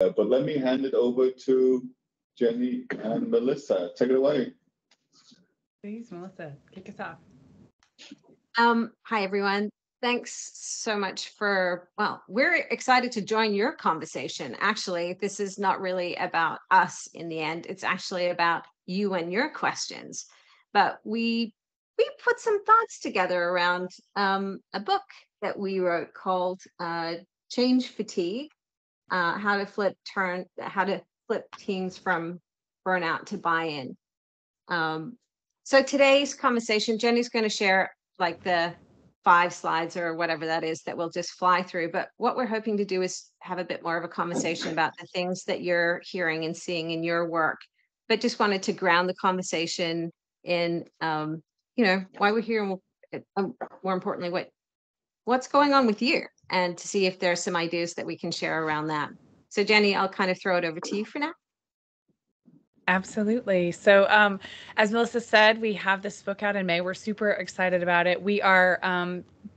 But let me hand it over to Jenny and Melissa. Take it away. Please, Melissa, kick us off. Hi, everyone. Thanks so much we're excited to join your conversation. Actually, this is not really about us in the end. It's actually about you and your questions. But we put some thoughts together around a book that we wrote called Change Fatigue, how to flip teams from burnout to buy-in. So today's conversation, Jenny's going to share like the 5 slides or whatever that is that we'll just fly through. But what we're hoping to do is have a bit more of a conversation about the things that you're hearing and seeing in your work. But just wanted to ground the conversation in, why we're here, and more importantly, what's going on with you, and to see if there's some ideas that we can share around that. So Jenny, I'll kind of throw it over to you for now. Absolutely. So as Melissa said, we have this book out in May. We're super excited about it. We are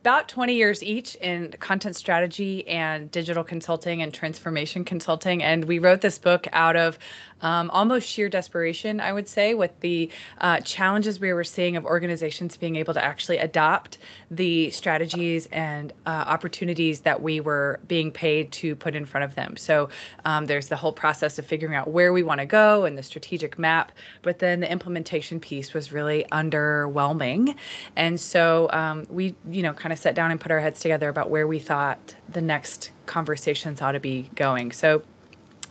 about 20 years each in content strategy and digital consulting and transformation consulting. And we wrote this book out of almost sheer desperation, I would say, with the challenges we were seeing of organizations being able to actually adopt the strategies and opportunities that we were being paid to put in front of them. So there's the whole process of figuring out where we want to go and the strategic map, but then the implementation piece was really underwhelming. And so we, kind of sat down and put our heads together about where we thought the next conversations ought to be going. So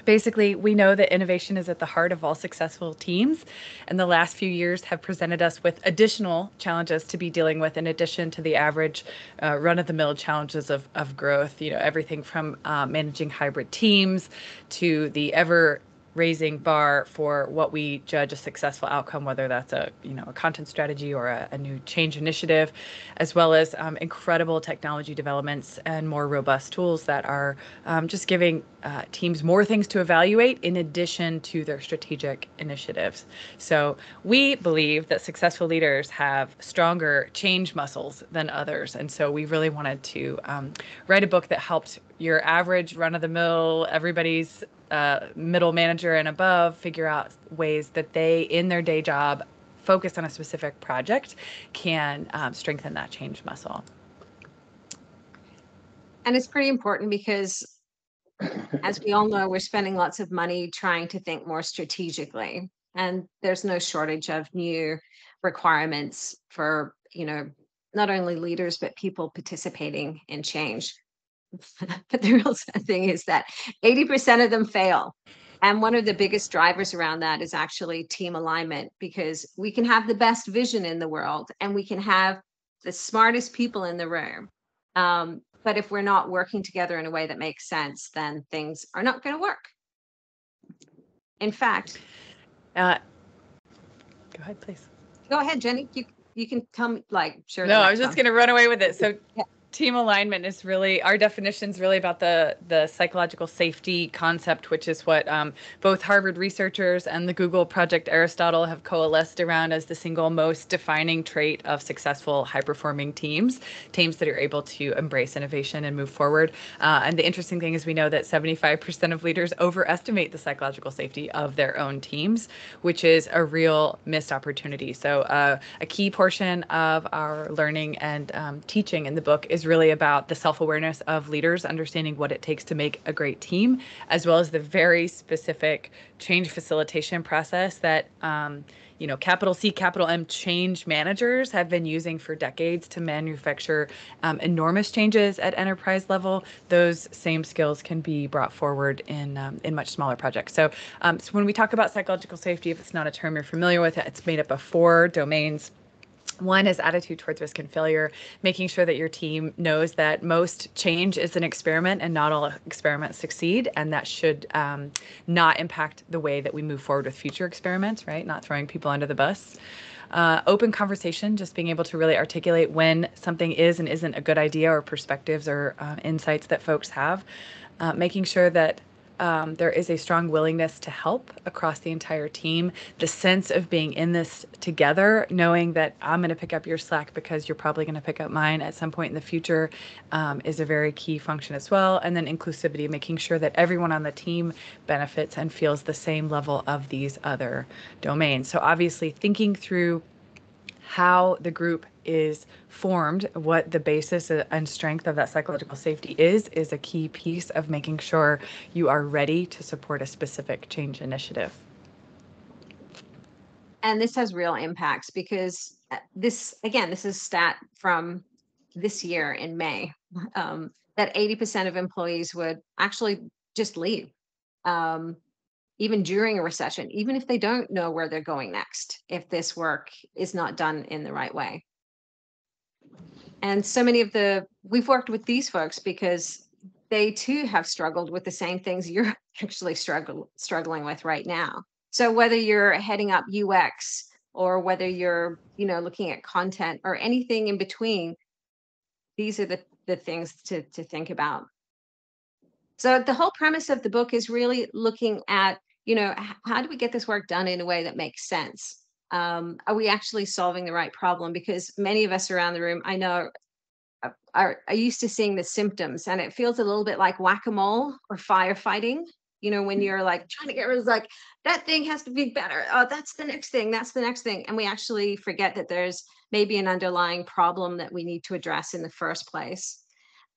basically, we know that innovation is at the heart of all successful teams, and the last few years have presented us with additional challenges to be dealing with in addition to the average run-of-the-mill challenges of growth. Everything from managing hybrid teams to the ever-raising bar for what we judge a successful outcome, whether that's a content strategy or a new change initiative, as well as incredible technology developments and more robust tools that are just giving teams more things to evaluate in addition to their strategic initiatives. So we believe that successful leaders have stronger change muscles than others. And so we really wanted to write a book that helped your average run-of-the-mill, everybody's middle manager and above figure out ways that they, in their day job, focused on a specific project, can strengthen that change muscle. And it's pretty important because, as we all know, we're spending lots of money trying to think more strategically. And there's no shortage of new requirements for, not only leaders, but people participating in change. But the real sad thing is that 80% of them fail. And one of the biggest drivers around that is actually team alignment, because we can have the best vision in the world and we can have the smartest people in the room. But if we're not working together in a way that makes sense, then things are not going to work. In fact, go ahead, please. Go ahead, Jenny. You can tell me, sure. No, I was just going to run away with it. So yeah. Team alignment is really, our definition is really about the psychological safety concept, which is what both Harvard researchers and the Google Project Aristotle have coalesced around as the single most defining trait of successful high-performing teams that are able to embrace innovation and move forward. And the interesting thing is we know that 75% of leaders overestimate the psychological safety of their own teams, which is a real missed opportunity. So a key portion of our learning and teaching in the book is really about the self-awareness of leaders, understanding what it takes to make a great team, as well as the very specific change facilitation process that capital C, capital M change managers have been using for decades to manufacture enormous changes at enterprise level. Those same skills can be brought forward in much smaller projects. So when we talk about psychological safety, if it's not a term you're familiar with, it's made up of 4 domains. One is attitude towards risk and failure, making sure that your team knows that most change is an experiment and not all experiments succeed, and that should not impact the way that we move forward with future experiments, right? Not throwing people under the bus. Open conversation, just being able to really articulate when something is and isn't a good idea, or perspectives or insights that folks have. Making sure that there is a strong willingness to help across the entire team. The sense of being in this together, knowing that I'm going to pick up your slack because you're probably going to pick up mine at some point in the future, is a very key function as well. And then inclusivity, making sure that everyone on the team benefits and feels the same level of these other domains. So obviously thinking through how the group is formed, what the basis and strength of that psychological safety is a key piece of making sure you are ready to support a specific change initiative. And this has real impacts because this is stat from this year in May, that 80% of employees would actually just leave. Even during a recession, even if they don't know where they're going next, if this work is not done in the right way. And so many of we've worked with these folks because they too have struggled with the same things you're actually struggling with right now. So whether you're heading up UX or whether you're, looking at content or anything in between, these are the things to think about. So the whole premise of the book is really looking at, how do we get this work done in a way that makes sense? Are we actually solving the right problem? Because many of us around the room, I know, are used to seeing the symptoms, and it feels a little bit like whack-a-mole or firefighting. When you're like trying to get rid of, like, that thing has to be better. Oh, that's the next thing. That's the next thing. And we actually forget that there's maybe an underlying problem that we need to address in the first place.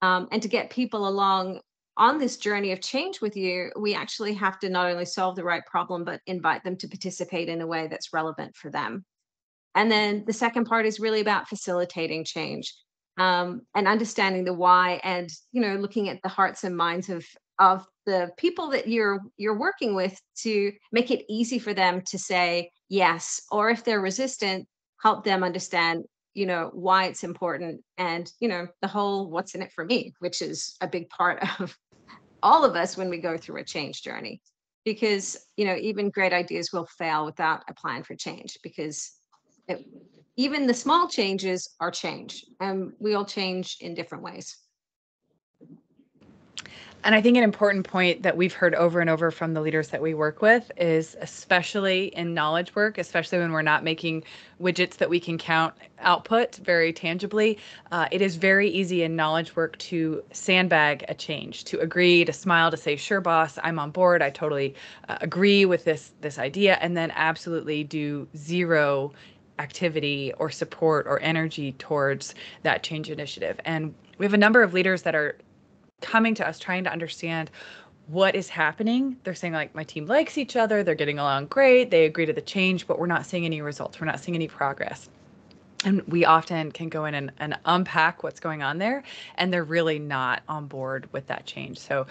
And to get people along on this journey of change with you, we actually have to not only solve the right problem, but invite them to participate in a way that's relevant for them. And then the second part is really about facilitating change, and understanding the why, and looking at the hearts and minds of the people that you're working with to make it easy for them to say yes, or if they're resistant, help them understand why it's important, and the whole what's in it for me, which is a big part of all of us when we go through a change journey, because even great ideas will fail without a plan for change, because even the small changes are change, and we all change in different ways. And I think an important point that we've heard over and over from the leaders that we work with is, especially in knowledge work, especially when we're not making widgets that we can count output very tangibly, it is very easy in knowledge work to sandbag a change, to agree, to smile, to say, sure, boss, I'm on board. I totally agree with this idea, and then absolutely do zero activity or support or energy towards that change initiative. And we have a number of leaders that are coming to us trying to understand what is happening. They're saying, like, my team likes each other, they're getting along great, they agree to the change, but we're not seeing any results, we're not seeing any progress. And we often can go in and unpack what's going on there, and they're really not on board with that change. So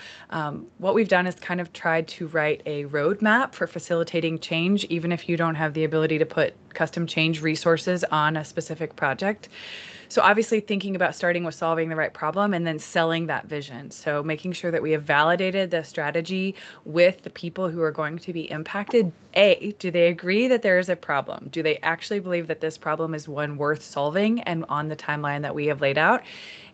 what we've done is kind of tried to write a roadmap for facilitating change, even if you don't have the ability to put custom change resources on a specific project. So obviously thinking about starting with solving the right problem and then selling that vision. So making sure that we have validated the strategy with the people who are going to be impacted. A, do they agree that there is a problem? Do they actually believe that this problem is one worth solving and on the timeline that we have laid out?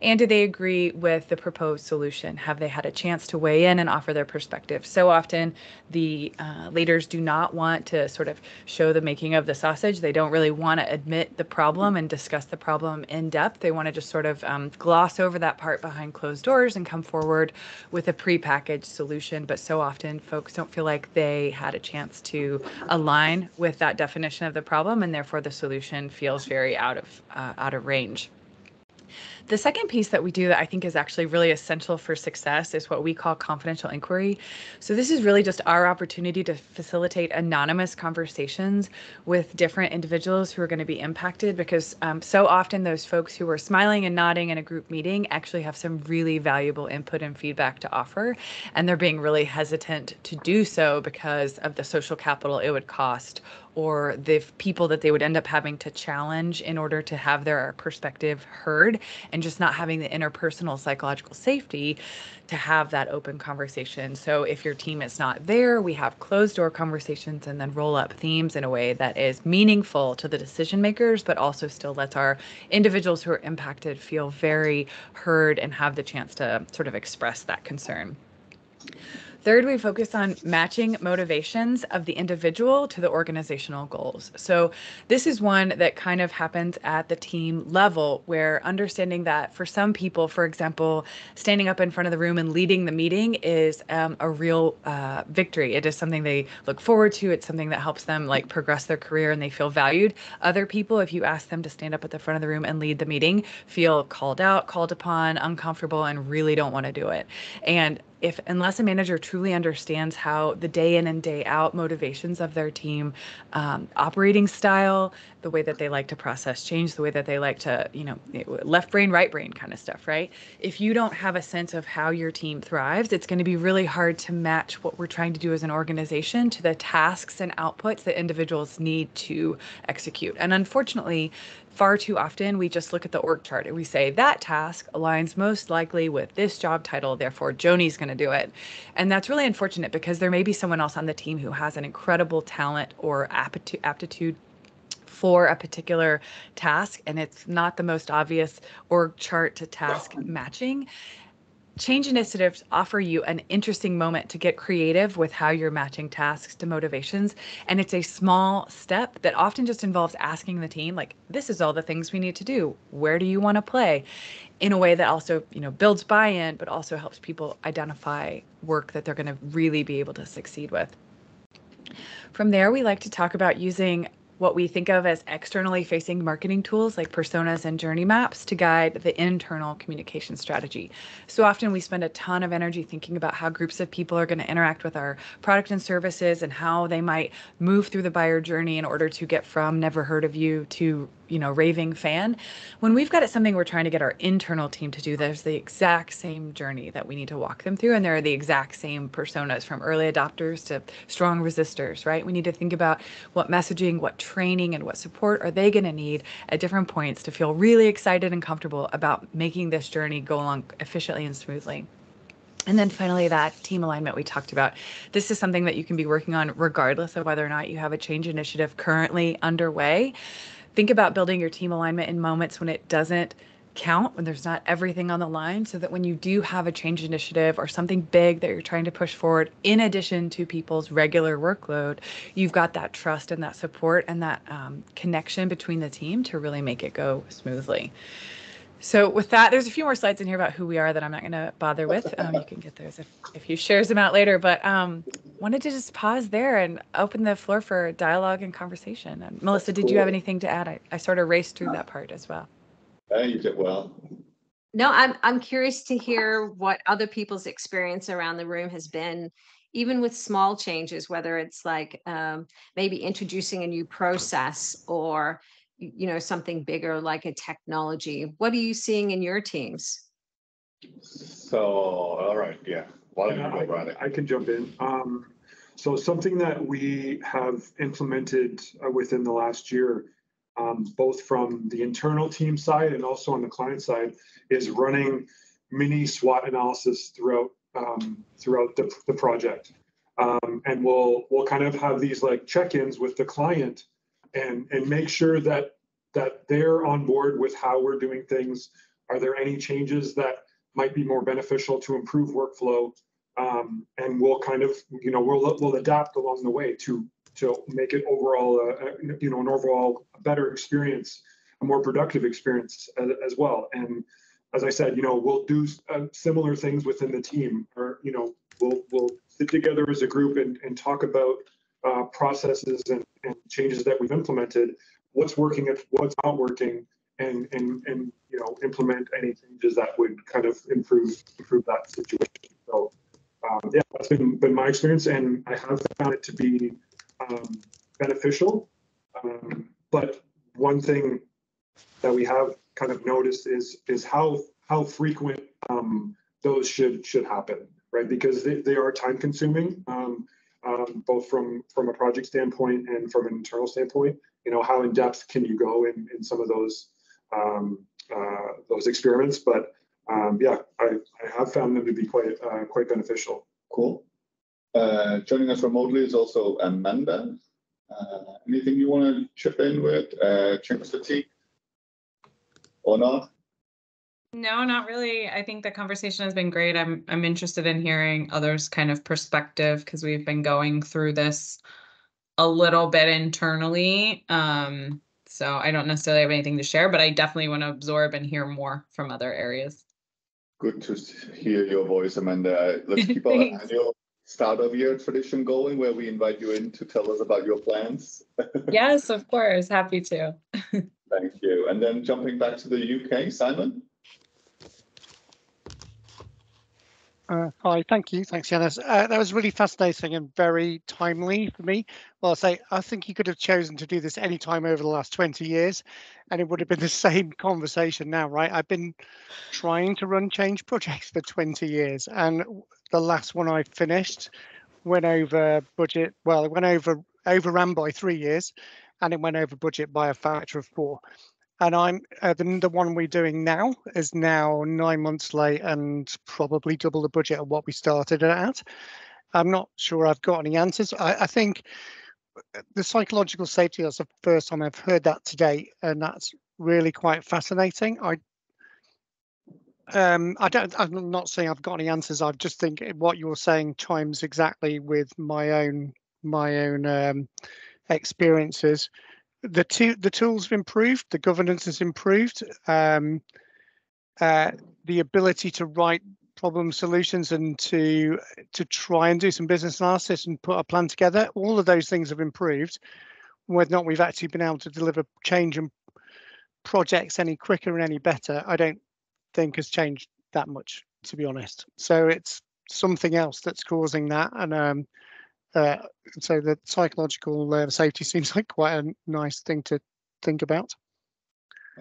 And do they agree with the proposed solution? Have they had a chance to weigh in and offer their perspective? So often the leaders do not want to sort of show the making of the sausage. They don't really want to admit the problem and discuss the problem in depth. They want to just sort of gloss over that part behind closed doors and come forward with a prepackaged solution. But so often folks don't feel like they had a chance to align with that definition of the problem, and therefore the solution feels very out of range. The second piece that we do that I think is actually really essential for success is what we call confidential inquiry. So this is really just our opportunity to facilitate anonymous conversations with different individuals who are going to be impacted, because so often those folks who are smiling and nodding in a group meeting actually have some really valuable input and feedback to offer, and they're being really hesitant to do so because of the social capital it would cost, or the people that they would end up having to challenge in order to have their perspective heard, and just not having the interpersonal psychological safety to have that open conversation. So if your team is not there, we have closed door conversations and then roll up themes in a way that is meaningful to the decision makers, but also still lets our individuals who are impacted feel very heard and have the chance to sort of express that concern. Third, we focus on matching motivations of the individual to the organizational goals. So this is one that kind of happens at the team level, where understanding that for some people, for example, standing up in front of the room and leading the meeting is a real victory. It is something they look forward to. It's something that helps them like progress their career and they feel valued. Other people, if you ask them to stand up at the front of the room and lead the meeting, feel called out, called upon, uncomfortable, and really don't want to do it. And unless a manager truly understands how the day in and day out motivations of their team, operating style, the way that they like to process change, the way that they like to, left brain, right brain kind of stuff, right? If you don't have a sense of how your team thrives, it's going to be really hard to match what we're trying to do as an organization to the tasks and outputs that individuals need to execute. And unfortunately, far too often, we just look at the org chart and we say that task aligns most likely with this job title, therefore Joni's going to do it. And that's really unfortunate because there may be someone else on the team who has an incredible talent or aptitude for a particular task, and it's not the most obvious org chart to task matching. Change initiatives offer you an interesting moment to get creative with how you're matching tasks to motivations. And it's a small step that often just involves asking the team, like, this is all the things we need to do. Where do you want to play? In a way that also, builds buy-in, but also helps people identify work that they're going to really be able to succeed with. From there, we like to talk about using what we think of as externally facing marketing tools like personas and journey maps to guide the internal communication strategy. So often we spend a ton of energy thinking about how groups of people are going to interact with our product and services and how they might move through the buyer journey in order to get from never heard of you to raving fan. When we've got something we're trying to get our internal team to do, there's the exact same journey that we need to walk them through, and there are the exact same personas from early adopters to strong resistors, right? We need to think about what messaging, what training, and what support are they going to need at different points to feel really excited and comfortable about making this journey go along efficiently and smoothly. And then finally, that team alignment we talked about. This is something that you can be working on regardless of whether or not you have a change initiative currently underway. Think about building your team alignment in moments when it doesn't count, when there's not everything on the line, so that when you do have a change initiative or something big that you're trying to push forward, in addition to people's regular workload, you've got that trust and that support and that connection between the team to really make it go smoothly. So with that, there's a few more slides in here about who we are that I'm not going to bother with. You can get those if you shares them out later. But wanted to just pause there and open the floor for dialogue and conversation. And Melissa, did you have anything to add? I sort of raced through that part as well. You did well. No, I'm curious to hear what other people's experience around the room has been, even with small changes, whether it's like maybe introducing a new process or something bigger like a technology. What are you seeing in your teams? So, all right, yeah. Why don't you go, Ronnie? I can jump in. So something that we have implemented within the last year, both from the internal team side and also on the client side, is running mini SWOT analysis throughout the project. And we'll kind of have these like check-ins with the client and make sure that they're on board with how we're doing things. Are there any changes that might be more beneficial to improve workflow? And we'll kind of, we'll adapt along the way to make it overall, an overall better experience, a more productive experience as well. And as I said, we'll do similar things within the team, or we'll sit together as a group and talk about processes and changes that we've implemented, what's working, what's not working, and implement any changes that would kind of improve that situation. So yeah, that's been my experience, and I have found it to be beneficial. But one thing that we have kind of noticed is how frequent those should happen, right? Because they are time consuming, both from a project standpoint and from an internal standpoint. How in depth can you go in some of those experiments? But yeah, I have found them to be quite beneficial. Cool. Joining us remotely is also Amanda. Anything you want to chip in with? Change the team or not? No, not really. I think the conversation has been great. I'm interested in hearing others' kind of perspective because we've been going through this a little bit internally. So I don't necessarily have anything to share, but I definitely want to absorb and hear more from other areas. Good to hear your voice, Amanda. Let's keep our annual start of year tradition going where we invite you in to tell us about your plans. Yes, of course. Happy to. Thank you. And then jumping back to the UK, Simon. Hi, thank you. Thanks, Yanis. That was really fascinating and very timely for me. Well, I think you could have chosen to do this any time over the last 20 years, and it would have been the same conversation now, right? I've been trying to run change projects for 20 years, and the last one I finished went over budget. Well, it went overran by 3 years, and it went over budget by a factor of 4. And I'm the one we're doing now is now 9 months late and probably double the budget of what we started it at. I'm not sure I've got any answers. I think the psychological safety is the first time I've heard that today, and that's really quite fascinating. I'm not saying I've got any answers. I just think what you're saying chimes exactly with my own experiences. The tools have improved, the governance has improved, the ability to write problem solutions and to try and do some business analysis and put a plan together. All of those things have improved. Whether or not we've actually been able to deliver change and projects any quicker and any better, I don't think has changed that much, to be honest. So it's something else that's causing that, and so the psychological safety seems like quite a nice thing to think about.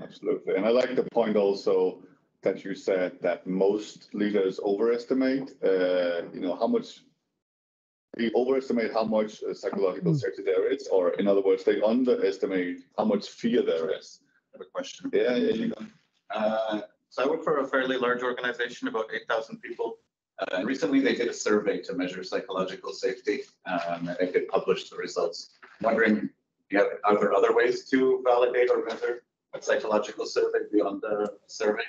Absolutely. And I like the point also that you said that most leaders overestimate, how much psychological safety there is, or in other words, they underestimate how much fear there is. I have a question. Yeah, you go. So I work for a fairly large organization, about 8,000 people. And recently they did a survey to measure psychological safety, and they did publish the results. I'm wondering, are there other ways to validate or measure a psychological survey beyond the survey?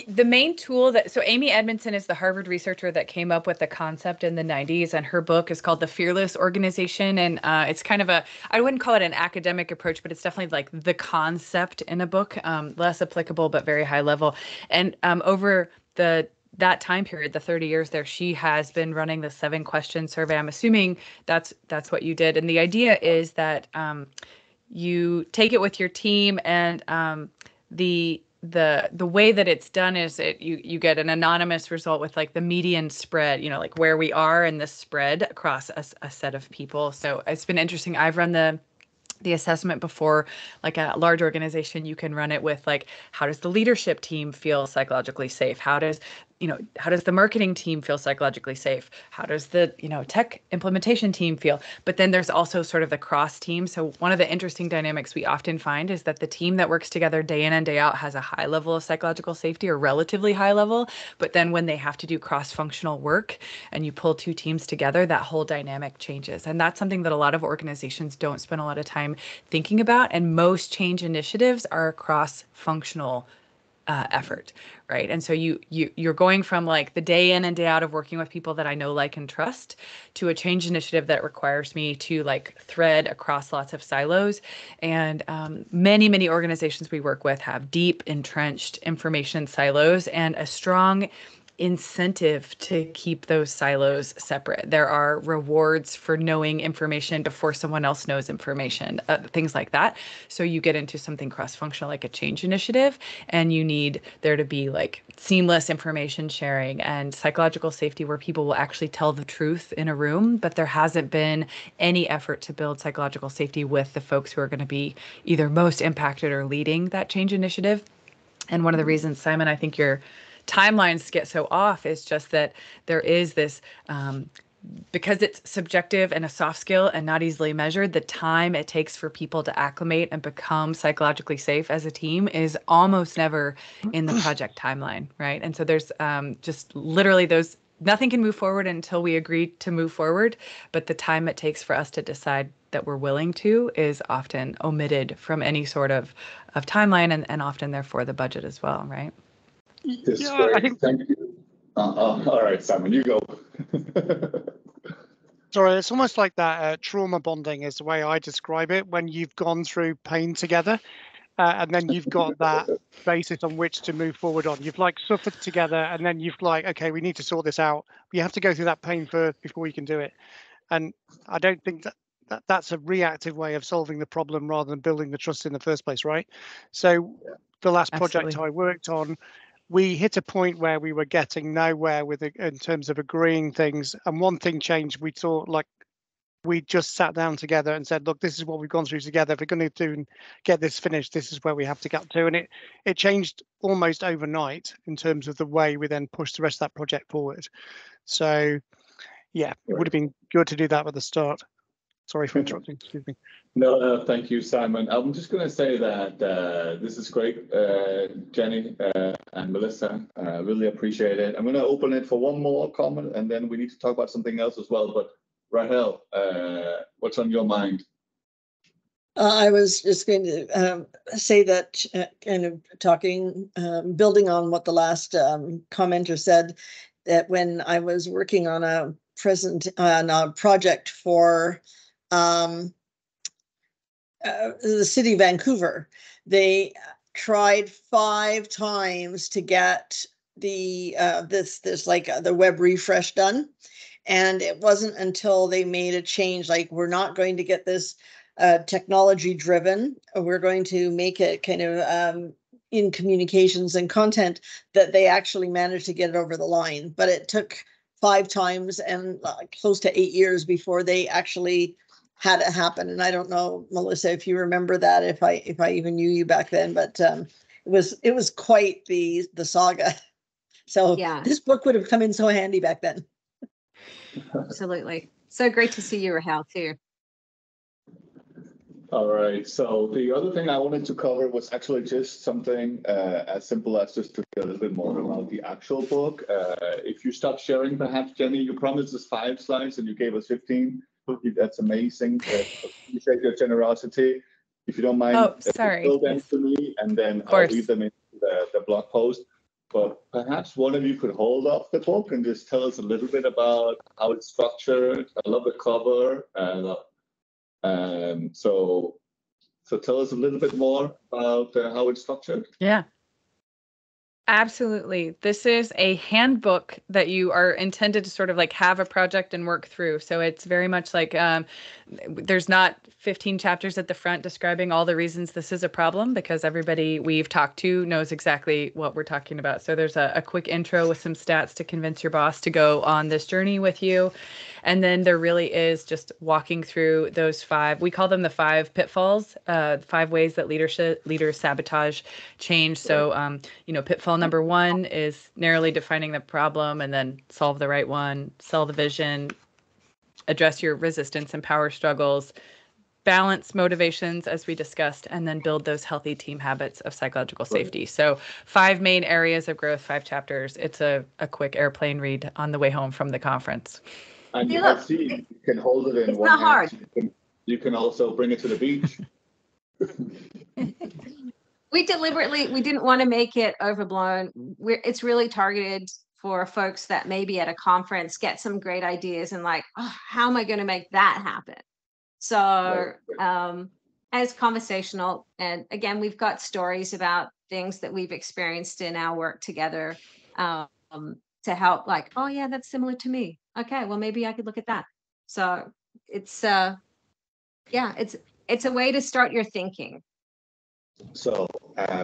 The main tool so Amy Edmondson is the Harvard researcher that came up with the concept in the 90s, and her book is called The Fearless Organization. And it's kind of I wouldn't call it an academic approach, but it's definitely like the concept in a book, less applicable, but very high level. And over that time period, the 30 years there, she has been running the 7-question survey. I'm assuming that's what you did. And the idea is that you take it with your team, and the way that it's done is you get an anonymous result with like the median spread, like where we are in this spread across a set of people. So it's been interesting. I've run the assessment before, like a large organization. You can run it with like, how does the leadership team feel psychologically safe? How does the marketing team feel psychologically safe? How does the, tech implementation team feel? But then there's also sort of the cross team. So one of the interesting dynamics we often find is that the team that works together day in and day out has a high level of psychological safety, or relatively high level. But then when they have to do cross-functional work and you pull 2 teams together, that whole dynamic changes. And that's something that a lot of organizations don't spend a lot of time thinking about. And most change initiatives are cross-functional effort, right? And so you're going from like the day in and day out of working with people that I know, like, and trust, to a change initiative that requires me to like thread across lots of silos. And many organizations we work with have deep entrenched information silos and a strong incentive to keep those silos separate. There are rewards for knowing information before someone else knows information, things like that. So you get into something cross-functional like a change initiative, and you need there to be like seamless information sharing and psychological safety where people will actually tell the truth in a room. But there hasn't been any effort to build psychological safety with the folks who are going to be either most impacted or leading that change initiative. And one of the reasons, Simon, I think your timelines get so off is just that there is this, because it's subjective and a soft skill and not easily measured, the time it takes for people to acclimate and become psychologically safe as a team is almost never in the project timeline, right? And so there's just literally nothing can move forward until we agree to move forward, but the time it takes for us to decide that we're willing to is often omitted from any sort of timeline, and often therefore the budget as well, right? This is Yeah, great. I think. Thank you. All right, Simon, you go. Sorry, it's almost like that trauma bonding is the way I describe it, when you've gone through pain together, and then you've got that basis on which to move forward on. You've like suffered together, and then you've like, okay, we need to sort this out. You have to go through that pain first before you can do it. And I don't think that's a reactive way of solving the problem rather than building the trust in the first place, right? So the last project Absolutely. I worked on, we hit a point where we were getting nowhere with it in terms of agreeing things. And one thing changed. We thought like we just sat down together and said, look, this is what we've gone through together. If we're going to do and get this finished, this is where we have to get to. And it changed almost overnight in terms of the way we then pushed the rest of that project forward. So yeah, it would have been good to do that at the start. Sorry for interrupting. Excuse me. No, thank you, Simon. I'm just going to say that this is great, Jenny and Melissa. Really appreciate it. I'm going to open it for one more comment, and then we need to talk about something else as well. But Rahel, what's on your mind? I was just going to say that kind of talking, building on what the last commenter said, that when I was working on a project for the city of Vancouver, they tried 5 times to get the the web refresh done, and it wasn't until they made a change, like, we're not going to get this technology driven, we're going to make it kind of in communications and content, that they actually managed to get it over the line. But it took 5 times and close to 8 years before they actually had it happen. And I don't know, Melissa, if you remember that, if I even knew you back then, but it was quite the saga. So Yeah. This book would have come in so handy back then. Absolutely. So great to see you, Rahel, too. All right. So the other thing I wanted to cover was actually just something as simple as just to get a little bit more about the actual book. If you stop sharing, perhaps, Jenny, you promised us 5 slides and you gave us 15. That's amazing. Appreciate your generosity. If you don't mind, fill them to me, and then I'll read them into the blog post. But perhaps one of you could hold up the book and just tell us a little bit about how it's structured. I love the cover. So tell us a little bit more about how it's structured. Yeah. Absolutely. This is a handbook that you are intended to sort of like have a project and work through. So it's very much like there's not 15 chapters at the front describing all the reasons this is a problem, because everybody we've talked to knows exactly what we're talking about. So there's a quick intro with some stats to convince your boss to go on this journey with you. And then there really is just walking through those 5, we call them the 5 pitfalls, 5 ways that leaders sabotage change. So, pitfall number 1 is narrowly defining the problem and then solve the right one, sell the vision, address your resistance and power struggles, balance motivations, as we discussed, and then build those healthy team habits of psychological safety. So 5 main areas of growth, 5 chapters. It's a quick airplane read on the way home from the conference. And you can hold it in one hand. You can also bring it to the beach. We didn't want to make it overblown. It's really targeted for folks that maybe at a conference get some great ideas and like, oh, how am I going to make that happen? So as conversational, and again, we've got stories about things that we've experienced in our work together to help, like, oh yeah, that's similar to me. Okay, well, maybe I could look at that. So it's it's a way to start your thinking. So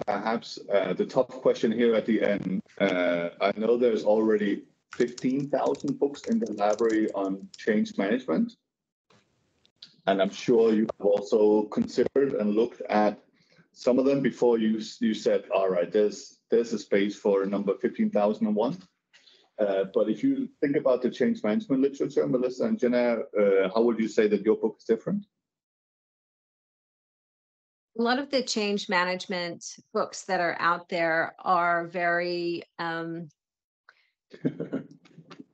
perhaps the tough question here at the end, I know there's already 15,000 books in the library on change management. And I'm sure you have also considered and looked at some of them before you said, all right, there's a space for number 15,001. But if you think about the change management literature, Melissa and Jenna, how would you say that your book is different? A lot of the change management books that are out there are very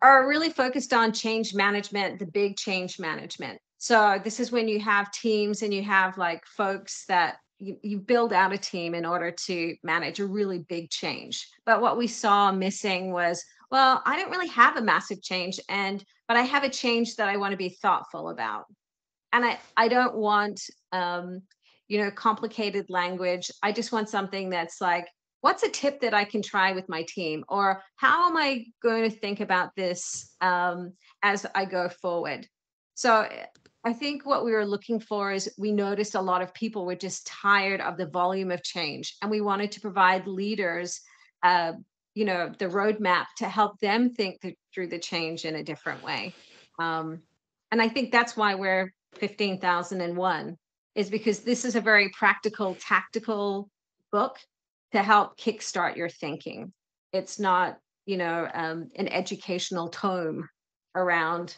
are really focused on change management, the big change management. So this is when you have teams and you have like folks that you build out a team in order to manage a really big change. But what we saw missing was, well, I don't really have a massive change, but I have a change that I want to be thoughtful about. And I don't want, complicated language. I just want something that's like, what's a tip that I can try with my team? Or how am I going to think about this as I go forward? So I think what we were looking for is we noticed a lot of people were just tired of the volume of change. And we wanted to provide leaders, the roadmap to help them think through the change in a different way. And I think that's why we're 15,001, is because this is a very practical, tactical book to help kickstart your thinking. It's not, an educational tome around,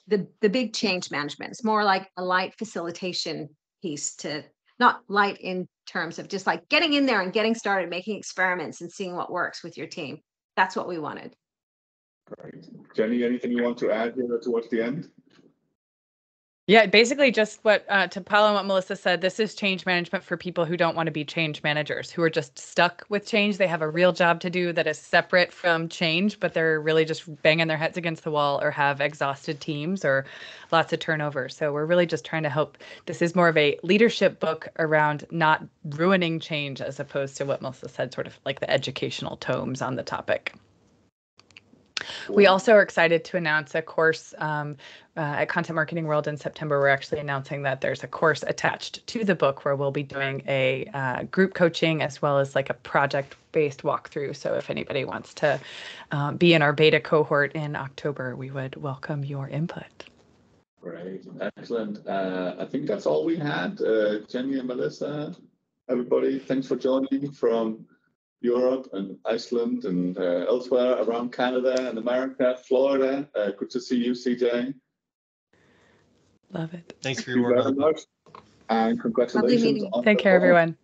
the big change management. It's more like a light facilitation piece, to not light in terms of just like getting in there and getting started, making experiments and seeing what works with your team. That's what we wanted. Great. Jenny, anything you want to add here towards the end? Yeah, basically just what to follow on what Melissa said, this is change management for people who don't want to be change managers, who are just stuck with change. They have a real job to do that is separate from change, but they're really just banging their heads against the wall or have exhausted teams or lots of turnover. So we're really just trying to help. This is more of a leadership book around not ruining change, as opposed to what Melissa said, sort of like the educational tomes on the topic. We also are excited to announce a course at Content Marketing World in September. We're actually announcing that there's a course attached to the book where we'll be doing a group coaching as well as like a project-based walkthrough. So if anybody wants to be in our beta cohort in October, we would welcome your input. Great, excellent. I think that's all we had. Jenny and Melissa, everybody, thanks for joining from Europe and Iceland and elsewhere around Canada and America, Florida. Good to see you, CJ. Love it. Thanks for your work on the book. And congratulations. Take care, everyone.